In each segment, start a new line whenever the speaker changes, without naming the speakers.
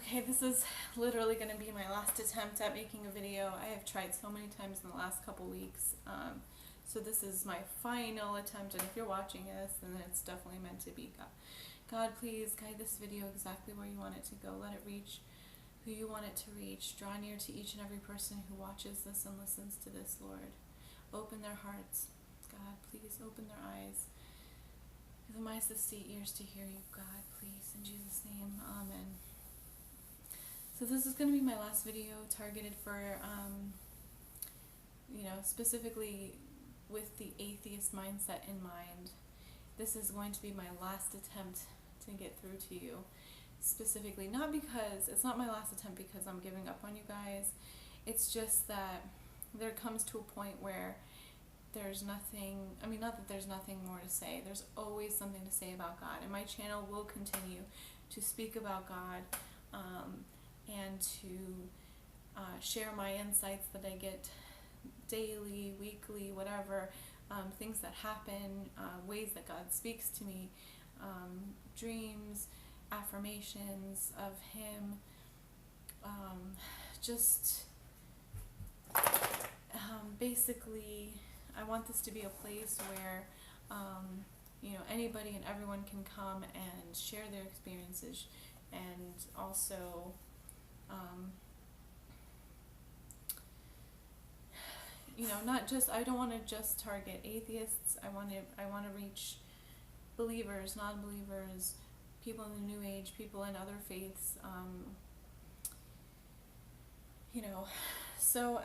Okay, this is literally going to be my last attempt at making a video. I have tried so many times in the last couple weeks. So this is my final attempt, and if you're watching this, then it's definitely meant to be. God, please guide this video exactly where you want it to go. Let it reach who you want it to reach. Draw near to each and every person who watches this and listens to this, Lord. Open their hearts. God, please open their eyes. Give them eyes to see, ears to hear you, God, please. In Jesus' name, amen. So this is going to be my last video targeted for, specifically with the atheist mindset in mind. This is going to be my last attempt to get through to you. Specifically, it's not my last attempt because I'm giving up on you guys. It's just that there comes to a point where there's nothing, not that there's nothing more to say. There's always something to say about God. And my channel will continue to speak about God, and to share my insights that I get daily, weekly, whatever, things that happen, ways that God speaks to me, dreams, affirmations of Him, basically, I want this to be a place where, anybody and everyone can come and share their experiences, and also, I don't want to just target atheists. I want to reach believers, non-believers, people in the New Age, people in other faiths. So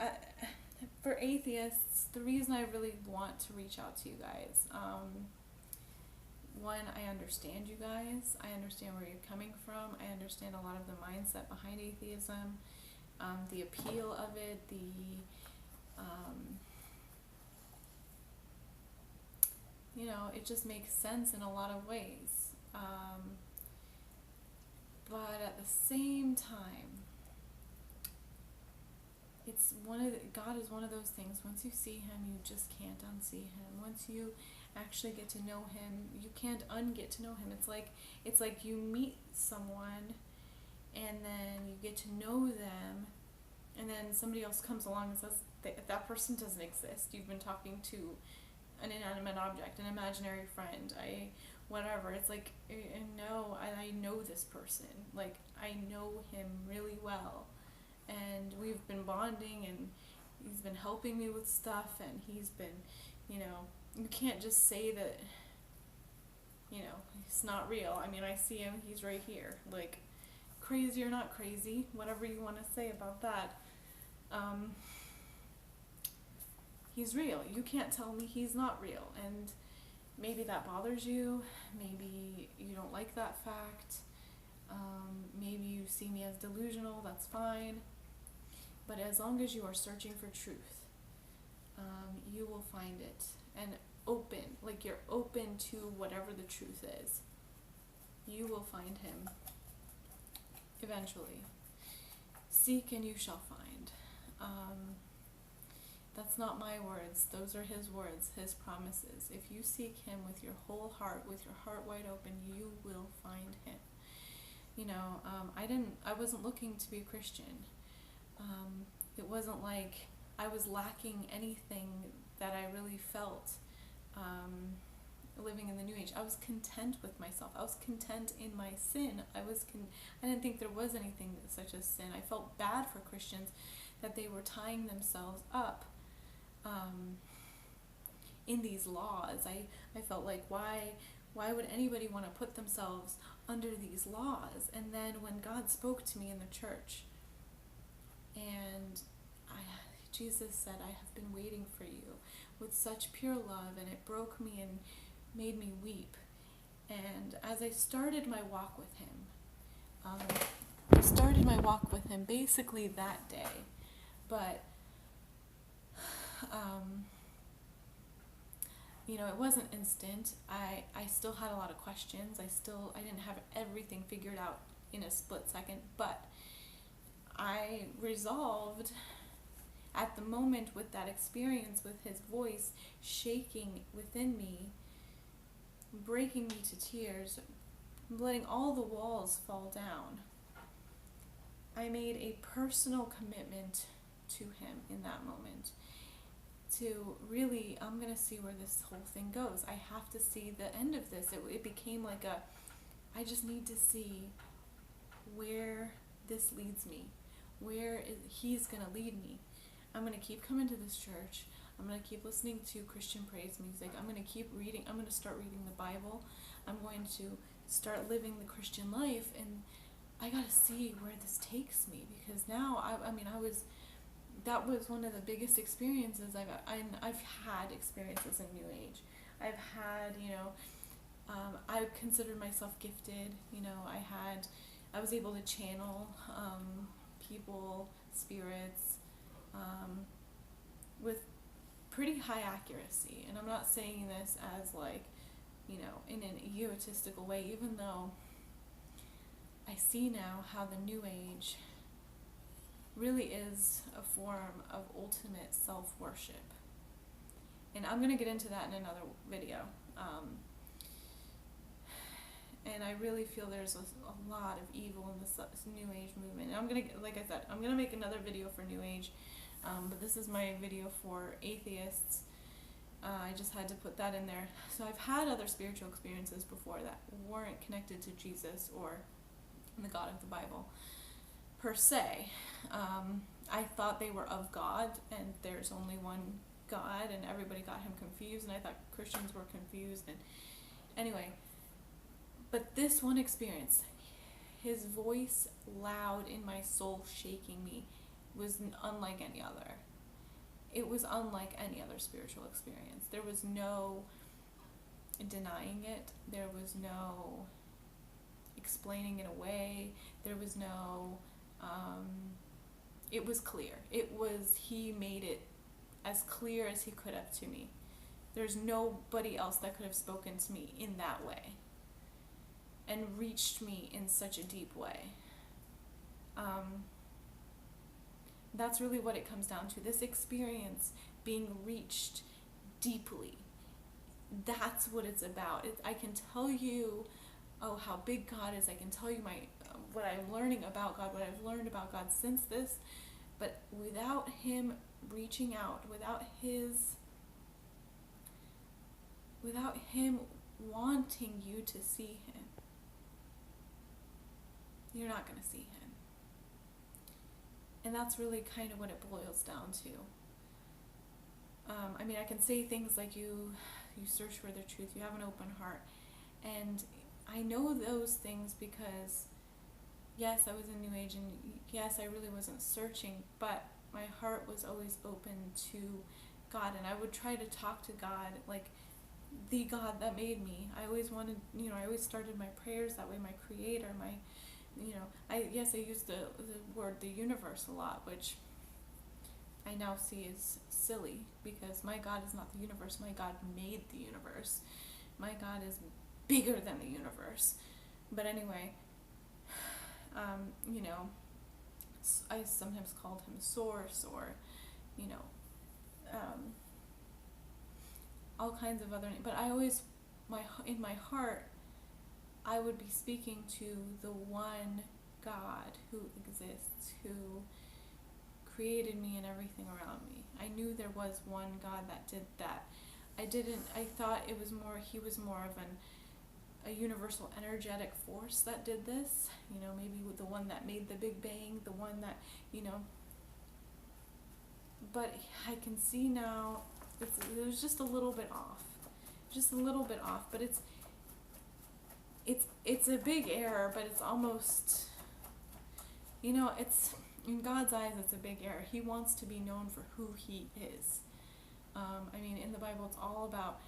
for atheists, the reason I really want to reach out to you guys, one, I understand you guys. I understand where you're coming from. I understand a lot of the mindset behind atheism, the appeal of it, it just makes sense in a lot of ways. But at the same time, God is one of those things. Once you see Him, you just can't unsee Him. Once you actually get to know Him, you can't unget to know Him. It's like you meet someone, and then you get to know them, and then somebody else comes along and says that person doesn't exist. You've been talking to an inanimate object, an imaginary friend, whatever. It's like, no, I know this person. Like, I know him really well, and we've been bonding, and he's been helping me with stuff, and he's been, you can't just say that, he's not real. I see him, he's right here. Like, crazy or not crazy, whatever you want to say about that, he's real. You can't tell me he's not real. And maybe that bothers you. Maybe you don't like that fact. Maybe you see me as delusional. That's fine. But as long as you are searching for truth, you will find it. And you're open to whatever the truth is. You will find Him eventually. Seek and you shall find. That's not my words. Those are His words, His promises. If you seek Him with your whole heart, with your heart wide open, you will find Him. I wasn't looking to be a Christian. It wasn't like I was lacking anything that I really felt living in the New Age. I was content with myself. I was content in my sin. I didn't think there was anything such as sin. I felt bad for Christians that they were tying themselves up in these laws. I felt like, why would anybody want to put themselves under these laws? And then when God spoke to me in the church, and Jesus said, I have been waiting for you with such pure love, and it broke me and made me weep. And as I started my walk with Him, basically that day. But it wasn't instant. I still had a lot of questions. I didn't have everything figured out in a split second, but I resolved at the moment, with that experience, with His voice shaking within me, breaking me to tears, letting all the walls fall down, I made a personal commitment to him in that moment to really, I'm going to see where this whole thing goes. I have to see the end of this. It became like I just need to see where this leads me, he's going to lead me. I'm going to keep coming to this church. I'm going to keep listening to Christian praise music. I'm going to keep reading. I'm going to start reading the Bible. I'm going to start living the Christian life, and I got to see where this takes me, because now, that was one of the biggest experiences I've had experiences in New Age. I've had, I considered myself gifted. I was able to channel people, spirits, with pretty high accuracy. And I'm not saying this as in an egotistical way, even though I see now how the New Age really is a form of ultimate self-worship. And I'm going to get into that in another video. And I really feel there's a lot of evil in this New Age movement. And I'm going to, like I said, I'm going to make another video for New Age. But this is my video for atheists. I just had to put that in there. So I've had other spiritual experiences before that weren't connected to Jesus or the God of the Bible per se. I thought they were of God, and there's only one God, and everybody got him confused, and I thought Christians were confused. And anyway, but this one experience, his voice loud in my soul, shaking me, was unlike any other. It was unlike any other spiritual experience. There was no denying it. There was no explaining it away. There was no, it was clear. He made it as clear as he could have to me. There's nobody else that could have spoken to me in that way and reached me in such a deep way. That's really what it comes down to. This experience being reached deeply. That's what it's about. I can tell you, how big God is. I can tell you what I'm learning about God, what I've learned about God since this. But without him reaching out, without him wanting you to see him, you're not going to see him. And that's really kind of what it boils down to. I can say things like you search for the truth, you have an open heart. And I know those things because, yes, I was in New Age, and yes, I really wasn't searching, but my heart was always open to God, and I would try to talk to God, like the God that made me. I always wanted, I always started my prayers that way, my creator, I use the word the universe a lot, which I now see is silly, because my God is not the universe. My God made the universe. My God is bigger than the universe. But anyway, I sometimes called him source, or all kinds of other names. But I always, in my heart, I would be speaking to the one God who exists, who created me and everything around me. I knew there was one God that did that. I thought he was more of a universal energetic force that did this, maybe the one that made the Big Bang, the one that, but I can see now it was just a little bit off, but it's a big error, but it's almost, it's, in God's eyes, it's a big error. He wants to be known for who he is. In the Bible, it's all about,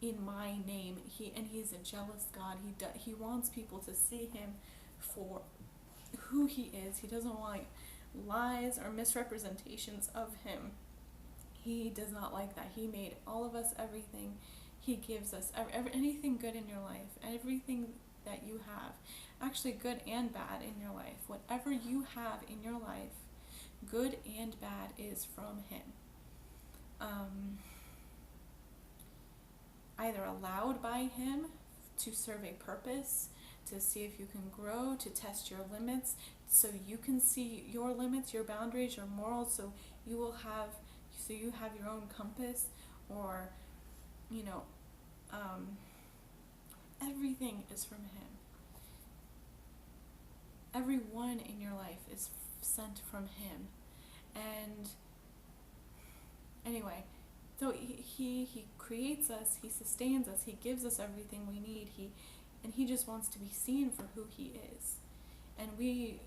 in my name. He's a jealous God. He wants people to see him for who he is. He doesn't want lies or misrepresentations of him. He does not like that. He made all of us everything. He gives us anything good in your life, everything that you have, actually good and bad in your life. Whatever you have in your life, good and bad, is from him. Either allowed by him to serve a purpose, to see if you can grow, to test your limits, so you can see your limits, your boundaries, your morals, so you have your own compass, or, you know, everything is from him. Everyone in your life is sent from him. And anyway, so he creates us, he sustains us, he gives us everything we need, and he just wants to be seen for who he is. And we,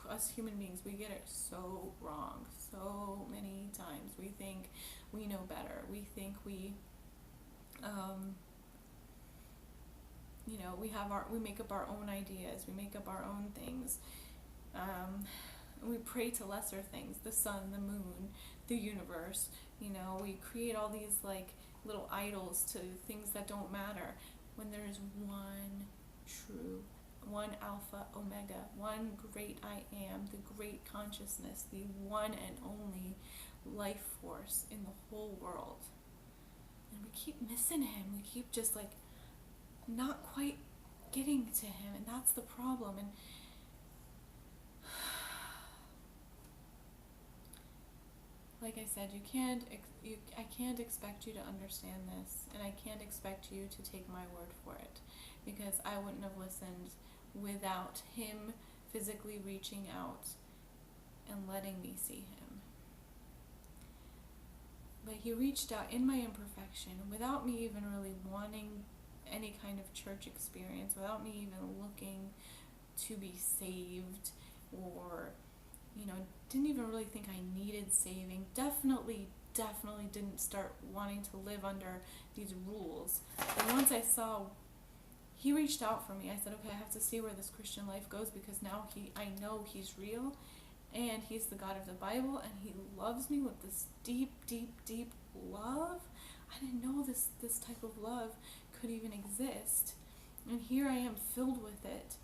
us human beings, we get it so wrong so many times. We think we know better. We think we we make up our own ideas, we make up our own things. We pray to lesser things, the sun, the moon, the universe. We create all these like little idols to things that don't matter, when there is one true, one Alpha, Omega, one great I am, the great consciousness, the one and only life force in the whole world. And we keep missing him. We keep just like not quite getting to him, and that's the problem. And like I said, I can't expect you to understand this, and I can't expect you to take my word for it, because I wouldn't have listened without him physically reaching out and letting me see him. But he reached out in my imperfection, without me even really wanting any kind of church experience, without me even looking to be saved, or didn't even really think I needed saving. Definitely didn't start wanting to live under these rules. And once I saw he reached out for me, I said, okay, I have to see where this Christian life goes, because now I know he's real, and he's the God of the Bible, and he loves me with this deep, deep, deep love. I didn't know this type of love could even exist. And here I am filled with it.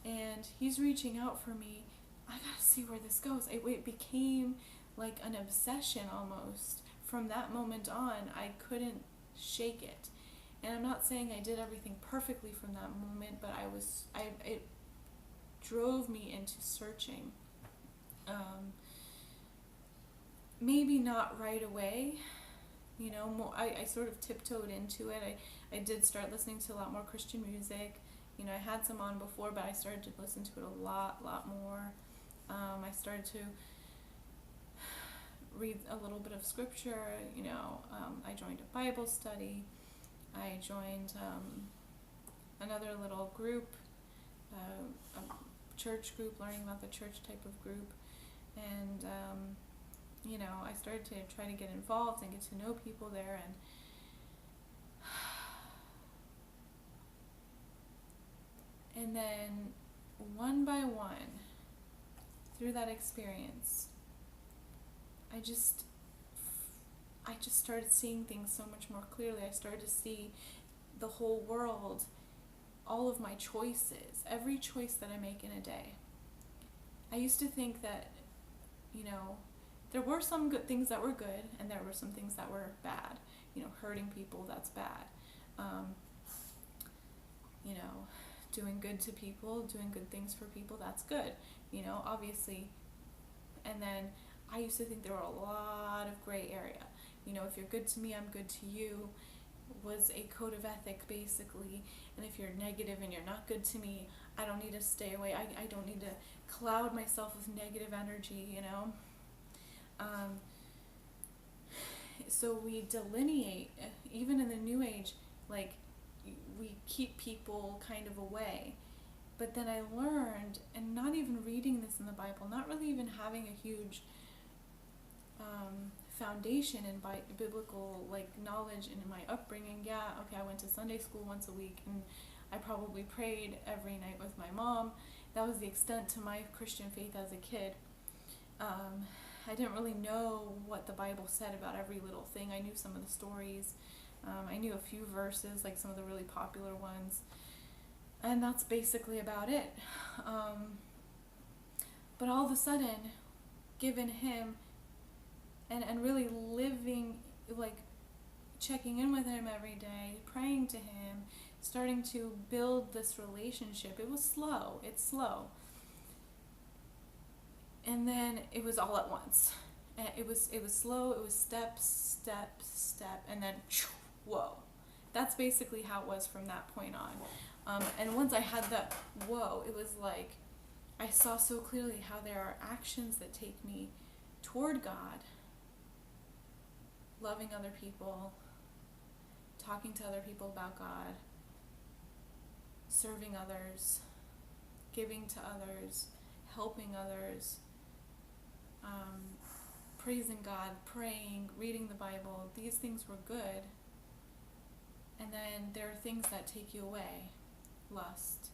And he's reaching out for me. I gotta see where this goes. It became like an obsession almost. From that moment on, I couldn't shake it. And I'm not saying I did everything perfectly from that moment, but it drove me into searching. Maybe not right away. I sort of tiptoed into it. I did start listening to a lot more Christian music. I had some on before, but I started to listen to it a lot more. I started to read a little bit of scripture. I joined a Bible study. I joined another little group, a church group, learning about the church type of group. And I started to try to get involved and get to know people there, and then one by one, through that experience, I just started seeing things so much more clearly. I started to see the whole world, all of my choices, every choice that I make in a day. I used to think that, there were some good things that were good, and there were some things that were bad. Hurting people, that's bad. Doing good to people, doing good things for people, that's good. Obviously. And then I used to think there were a lot of gray area. If you're good to me, I'm good to you, was a code of ethic, basically. And if you're negative and you're not good to me, I don't need to stay away. I don't need to cloud myself with negative energy, So we delineate, even in the New Age, like, we keep people kind of away. But then I learned, and not even reading this in the Bible, not really even having a huge foundation in biblical knowledge and in my upbringing. Yeah, okay, I went to Sunday school once a week, and I probably prayed every night with my mom. That was the extent to my Christian faith as a kid. I didn't really know what the Bible said about every little thing. I knew some of the stories. I knew a few verses, like some of the really popular ones. And that's basically about it. But all of a sudden, given him, and really living, checking in with him every day, praying to him, starting to build this relationship. It was slow. It's slow. And then it was all at once. And it was slow. It was step, step, step, and then whoa. That's basically how it was from that point on. And once I had that whoa, it was like I saw so clearly how there are actions that take me toward God, loving other people, talking to other people about God, serving others, giving to others, helping others, praising God, praying, reading the Bible. These things were good. And then there are things that take you away. Lust,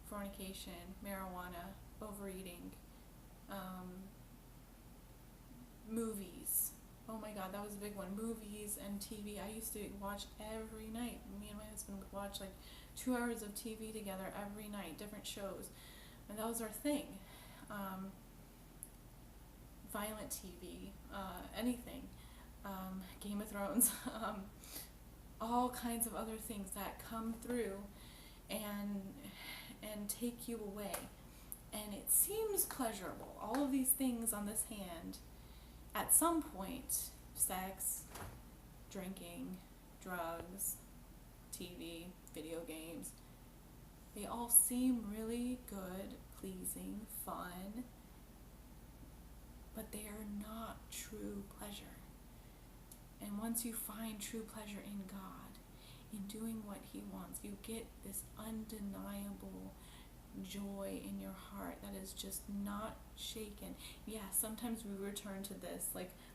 fornication, marijuana, overeating, movies. Oh my God, that was a big one. Movies and TV. I used to watch every night. Me and my husband would watch like 2 hours of TV together every night, different shows. And that was our thing. Violent TV, anything. Game of Thrones. All kinds of other things that come through and take you away. And it seems pleasurable. All of these things on this hand, at some point, sex, drinking, drugs, TV, video games, they all seem really good, pleasing, fun, but they are not true pleasure. And once you find true pleasure in God, in doing what He wants, you get this undeniable joy in your heart that is just not shaken. Yeah, sometimes we return to this,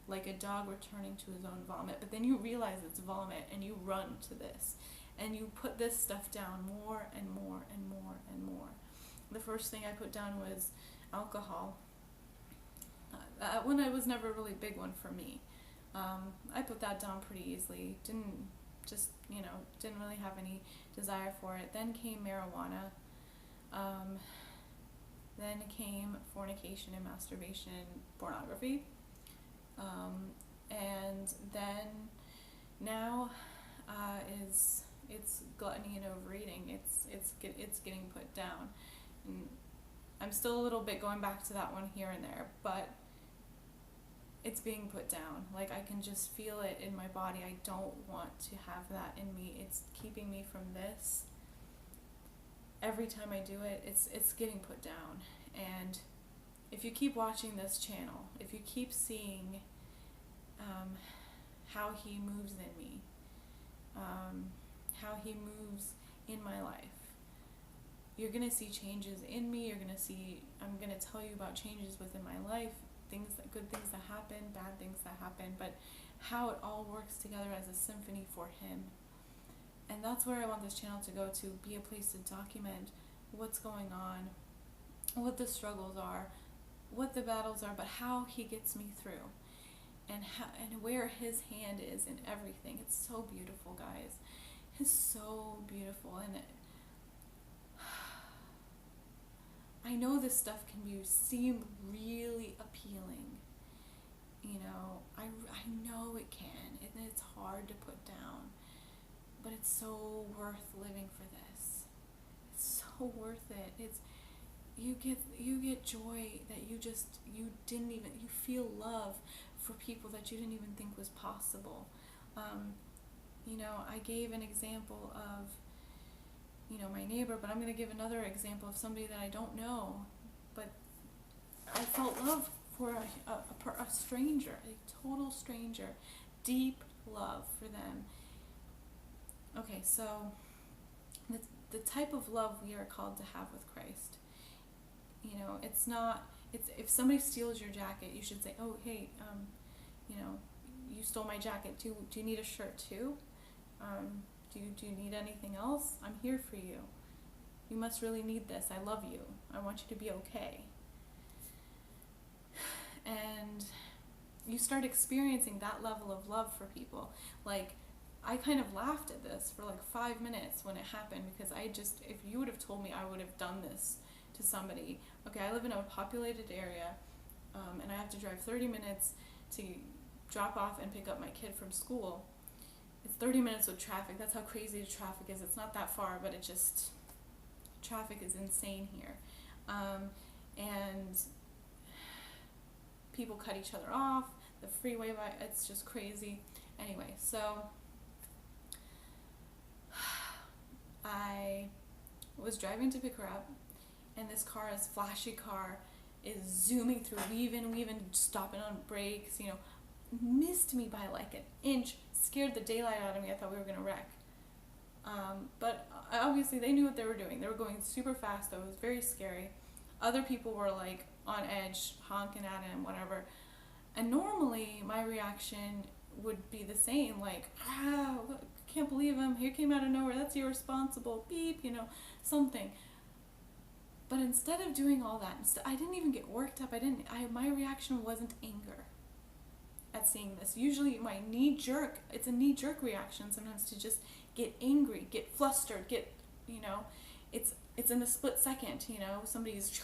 like a dog returning to his own vomit, but then you realize it's vomit and you run to this. And you put this stuff down more and more and more and more. The first thing I put down was alcohol. That one was never a really big one for me. I put that down pretty easily. Didn't really have any desire for it. Then came marijuana. Then came fornication and masturbation, pornography. And then now it's gluttony and overeating. It's getting put down. And I'm still a little bit going back to that one here and there, but it's being put down. Like, I can just feel it in my body. I don't want to have that in me. It's keeping me from this. Every time I do it, it's getting put down. And if you keep watching this channel, if you keep seeing how He moves in me, how He moves in my life, you're going to see changes in me. I'm going to tell you about changes within my life, good things that happen, bad things that happen, but how it all works together as a symphony for Him. And that's where I want this channel to go, to be a place to document what's going on, what the struggles are, what the battles are, but how He gets me through, and where His hand is in everything. It's so beautiful, guys. It's so beautiful. And I know this stuff can seem really appealing. I know it can, and it's hard to put down, but it's so worth living for this. It's so worth it. You get joy that you feel love for people that you didn't even think was possible. I gave an example of my neighbor, but I'm going to give another example of somebody that I don't know, but I felt love for a stranger, a total stranger, deep love for them. Okay, so the type of love we are called to have with Christ, it's if somebody steals your jacket, you should say, oh, hey, you stole my jacket. Do you need a shirt too? Do you need anything else? I'm here for you. You must really need this. I love you. I want you to be okay. And you start experiencing that level of love for people. Like, I kind of laughed at this for like 5 minutes when it happened, because if you would have told me I would have done this to somebody. Okay, I live in a populated area, and I have to drive 30 minutes to drop off and pick up my kid from school. it's 30 minutes with traffic. That's how crazy the traffic is. It's not that far, but it just, traffic is insane here. And people cut each other off, the freeway, it's just crazy. Anyway, so I was driving to pick her up, and this flashy car, is zooming through, weaving, stopping on brakes, missed me by like an inch, scared the daylight out of me. I thought we were gonna wreck. But obviously they knew what they were doing. They were going super fast, though. It was very scary. Other people were like on edge, honking at him, whatever. And normally my reaction would be the same, like, can't believe him, he came out of nowhere, that's irresponsible, beep, something. But instead of doing all that, I didn't even get worked up. My reaction wasn't anger at seeing this. Usually my it's a knee-jerk reaction sometimes, to just get angry, get flustered, it's in a split second, somebody's,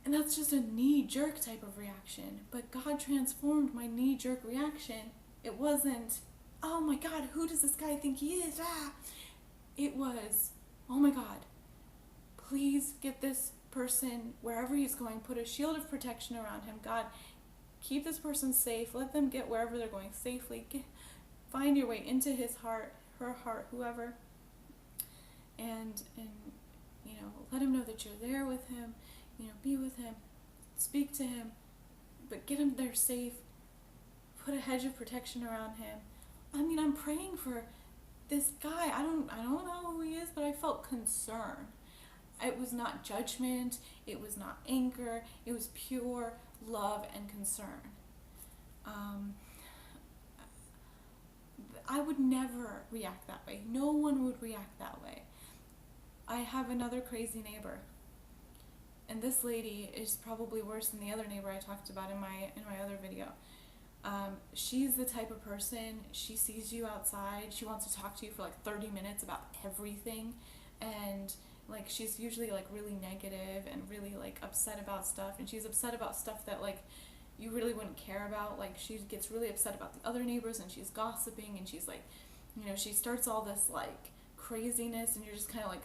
and that's just a knee-jerk type of reaction. But God transformed my knee-jerk reaction. It wasn't, oh my God, who does this guy think he is? It was, oh my God, please get this person wherever he's going, put a shield of protection around him. God, keep this person safe. Let them get wherever they're going safely. Find your way into his heart, her heart, whoever. And let him know that you're there with him. Be with him. Speak to him. But get him there safe. Put a hedge of protection around him. I'm praying for this guy. I don't know who he is, but I felt concern. It was not judgment. It was not anger. It was pure love and concern. I would never react that way. No one would react that way. I have another crazy neighbor, and this lady is probably worse than the other neighbor I talked about in my other video. She's the type of person, she sees you outside, she wants to talk to you for like 30 minutes about everything, and like she's usually like really negative and really like upset about stuff, and she's upset about stuff that like you really wouldn't care about. Like she gets really upset about the other neighbors, and she's gossiping, and she's like, she starts all this like craziness, and you're just kind of like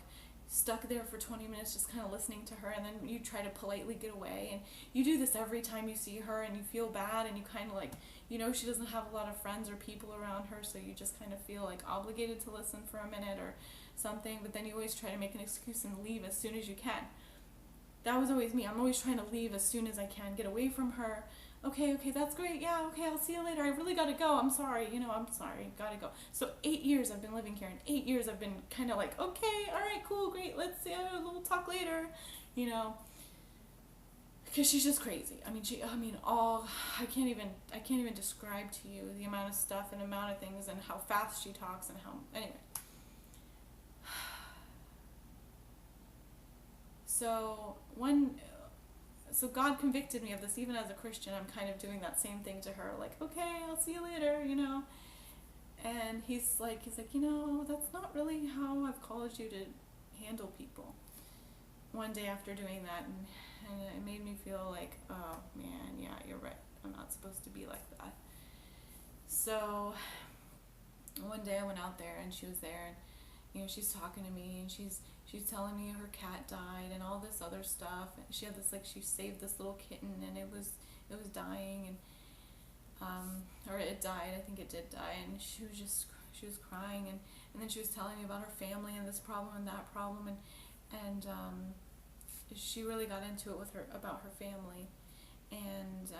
stuck there for 20 minutes just kind of listening to her, and then you try to politely get away, and you do this every time you see her, and you feel bad, and you kind of like, she doesn't have a lot of friends or people around her, so you just kind of feel like obligated to listen for a minute or something, but then you always try to make an excuse and leave as soon as you can. That was always me. I'm always trying to leave as soon as I can, get away from her. Okay, that's great. Yeah, okay, I'll see you later. I really gotta go. I'm sorry. I'm sorry. Gotta go. So 8 years I've been living here, and 8 years I've been kind of like, okay, all right, cool, great. We'll talk later. Because she's just crazy. I can't even describe to you the amount of stuff and amount of things and how fast she talks and how, anyway. So God convicted me of this. Even as a Christian, I'm kind of doing that same thing to her, like, okay, I'll see you later, and he's like, that's not really how I've called you to handle people. One day after doing that, and it made me feel like, oh man, yeah, you're right, I'm not supposed to be like that. So one day I went out there, and she was there, and she's talking to me, and she's telling me her cat died and all this other stuff. And she had this, like, she saved this little kitten, and it was dying, and or it died. I think it did die, and she was crying, and then she was telling me about her family and this problem and that problem, and she really got into it about her family, and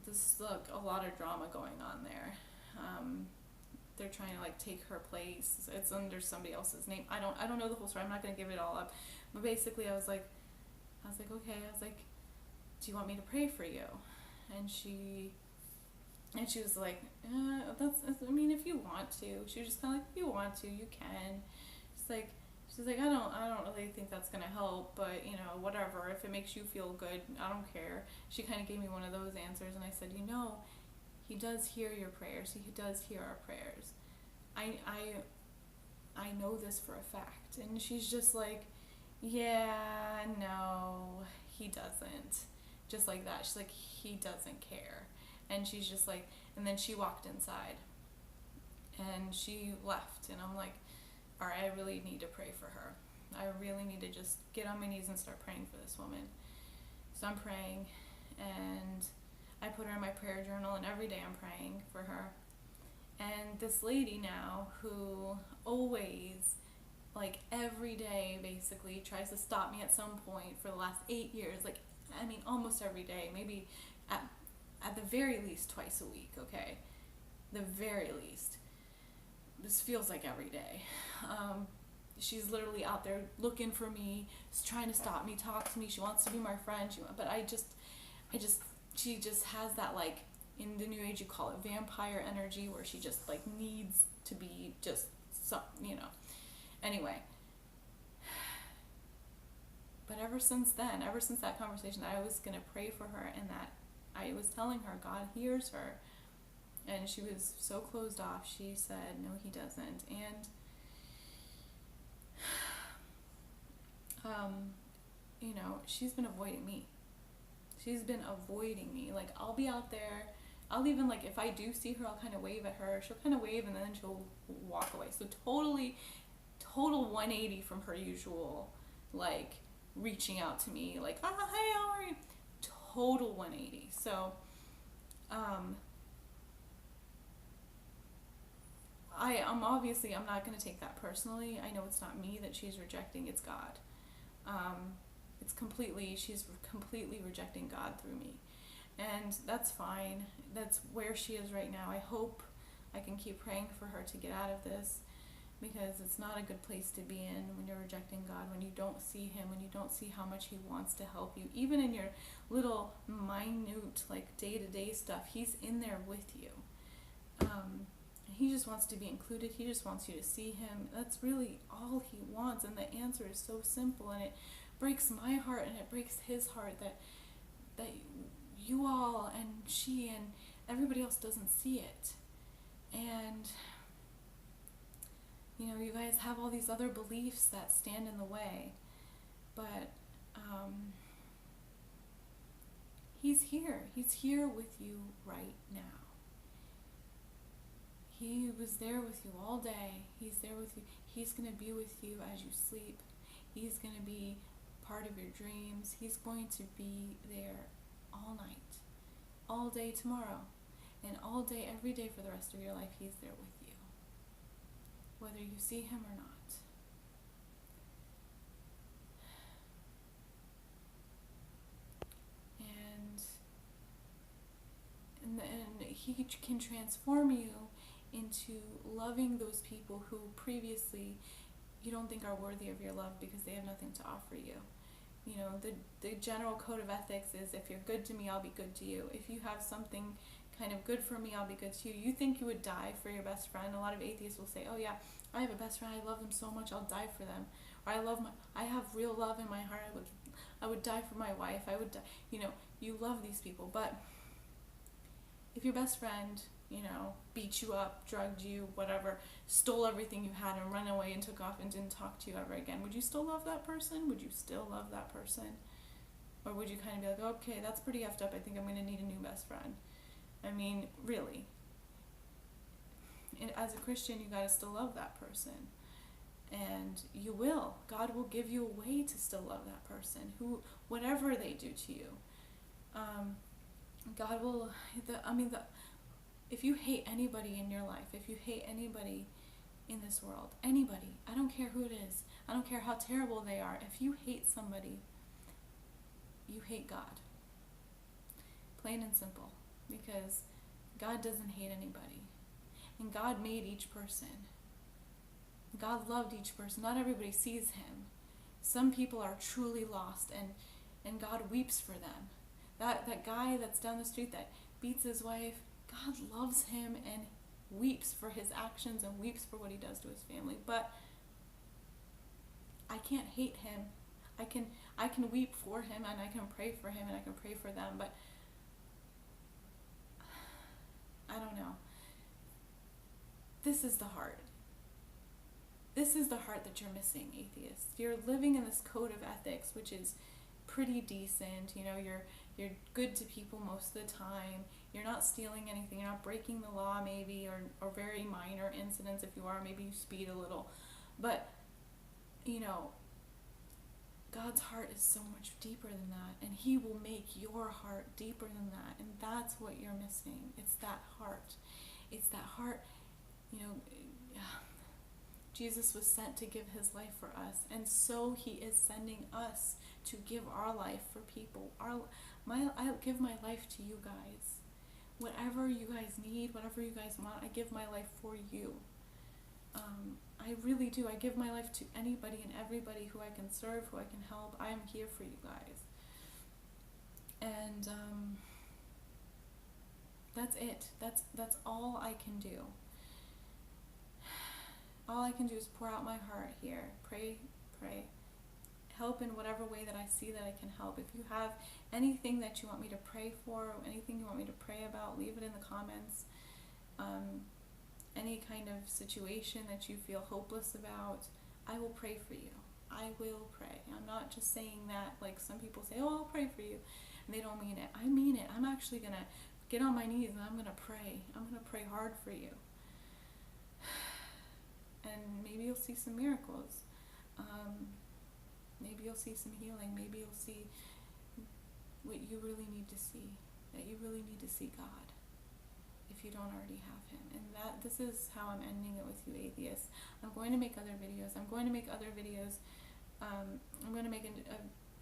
there's a lot of drama going on there. They're trying to like take her place. It's under somebody else's name. I don't know the whole story. I'm not gonna give it all up. But basically, I was like, okay. I was like, do you want me to pray for you? And she was like, if you want to. She was just kind of like, if you want to, you can. She's like, I don't really think that's gonna help, but whatever. If it makes you feel good, I don't care. She kind of gave me one of those answers, and I said, He does hear your prayers. He does hear our prayers. I know this for a fact. And she's just like, yeah, no, he doesn't. Just like that. She's like, he doesn't care. And she's just like, and then she walked inside and she left, and I'm like, all right, I really need to pray for her. I really need to just get on my knees and start praying for this woman. So I'm praying, and I put her in my prayer journal, and every day I'm praying for her. And this lady now, who always, like every day basically, tries to stop me at some point for the last 8 years, like, I mean, almost every day, maybe at the very least twice a week, okay? The very least. This feels like every day. She's literally out there looking for me, trying to stop me, talk to me. She wants to be my friend. But she just has that, like, in the New Age you call it vampire energy, where she just like needs to be just some, Anyway. But ever since then, ever since that conversation, that I was gonna pray for her, and that I was telling her God hears her, and she was so closed off. She said, no, he doesn't. And she's been avoiding me. She's been avoiding me. Like, I'll be out there, I'll even, like, if I do see her, I'll kind of wave at her. She'll kind of wave, and then she'll walk away. So total 180 from her usual, like, reaching out to me, like, hey, how are you? Total 180. So, I'm not going to take that personally. I know it's not me that she's rejecting, it's God. She's completely rejecting God through me. And that's fine. That's where she is right now. I hope I can keep praying for her to get out of this, because it's not a good place to be in when you're rejecting God, when you don't see him, when you don't see how much he wants to help you. Even in your little minute, like, day-to-day stuff, he's in there with you. He just wants to be included. He just wants you to see him. That's really all he wants, and the answer is so simple, and it breaks my heart and it breaks his heart that you all and she and everybody else doesn't see it. And you guys have all these other beliefs that stand in the way, but he's here with you right now. He was there with you all day. He's there with you. He's going to be with you as you sleep. He's going to be part of your dreams. He's going to be there all night, all day tomorrow, and all day every day for the rest of your life. He's there with you, whether you see him or not. And he can transform you into loving those people who previously you don't think are worthy of your love because they have nothing to offer you. The general code of ethics is, if you're good to me, I'll be good to you. If you have something kind of good for me, I'll be good to you. You think you would die for your best friend. A lot of atheists will say, oh yeah, I have a best friend, I love them so much, I'll die for them. Or I have real love in my heart, I would die for my wife, I would die. You love these people, but if your best friend, beat you up, drugged you, whatever, stole everything you had and ran away and took off and didn't talk to you ever again, would you still love that person? Would you still love that person? Or would you kind of be like, okay, that's pretty effed up, I think I'm going to need a new best friend? I mean, really. And as a Christian, you got to still love that person. And you will. God will give you a way to still love that person, whatever they do to you. God will, if you hate anybody in your life, if you hate anybody in this world, anybody, I don't care who it is, I don't care how terrible they are, if you hate somebody, you hate God. Plain and simple. Because God doesn't hate anybody. And God made each person. God loved each person. Not everybody sees him. Some people are truly lost, and God weeps for them. That guy that's down the street that beats his wife, God loves him and weeps for his actions and weeps for what he does to his family. But I can't hate him. I can weep for him, and I can pray for him, and I can pray for them, but I don't know. This is the heart. This is the heart that you're missing, atheists. You're living in this code of ethics, which is pretty decent. You're good to people most of the time. You're not stealing anything. You're not breaking the law, maybe, or very minor incidents. If you are, maybe you speed a little. But, you know, God's heart is so much deeper than that, and He will make your heart deeper than that, and that's what you're missing. It's that heart. It's that heart, you know. Jesus was sent to give His life for us, and so He is sending us to give our life for people. I give my life to you guys. Whatever you guys need, whatever you guys want, I give my life for you. I really do. I give my life to anybody and everybody who I can serve, who I can help. I am here for you guys. And that's it. That's all I can do. All I can do is pour out my heart here. Pray. Help in whatever way that I see that I can help. If you have anything that you want me to pray for, or anything you want me to pray about, leave it in the comments. Any kind of situation that you feel hopeless about, I will pray for you. I will pray. I'm not just saying that like some people say, oh, I'll pray for you, and they don't mean it. I mean it. I'm actually going to get on my knees and I'm going to pray. I'm going to pray hard for you. And maybe you'll see some miracles. Maybe you'll see some healing. Maybe you'll see what you really need to see. That you really need to see God, if you don't already have Him. And this is how I'm ending it with you, atheists. I'm going to make other videos. I'm going to make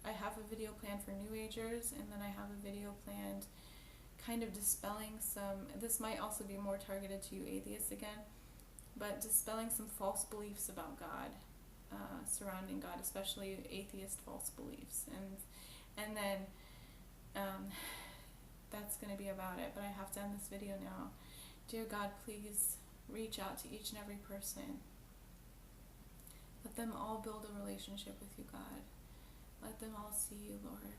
I have a video planned for New Agers, and then I have a video planned kind of dispelling some, this might also be more targeted to you atheists again, but dispelling some false beliefs about God, surrounding God, especially atheist false beliefs. And then that's going to be about it, but I have to end this video now. Dear God, please reach out to each and every person. Let them all build a relationship with you, God. Let them all see you, Lord.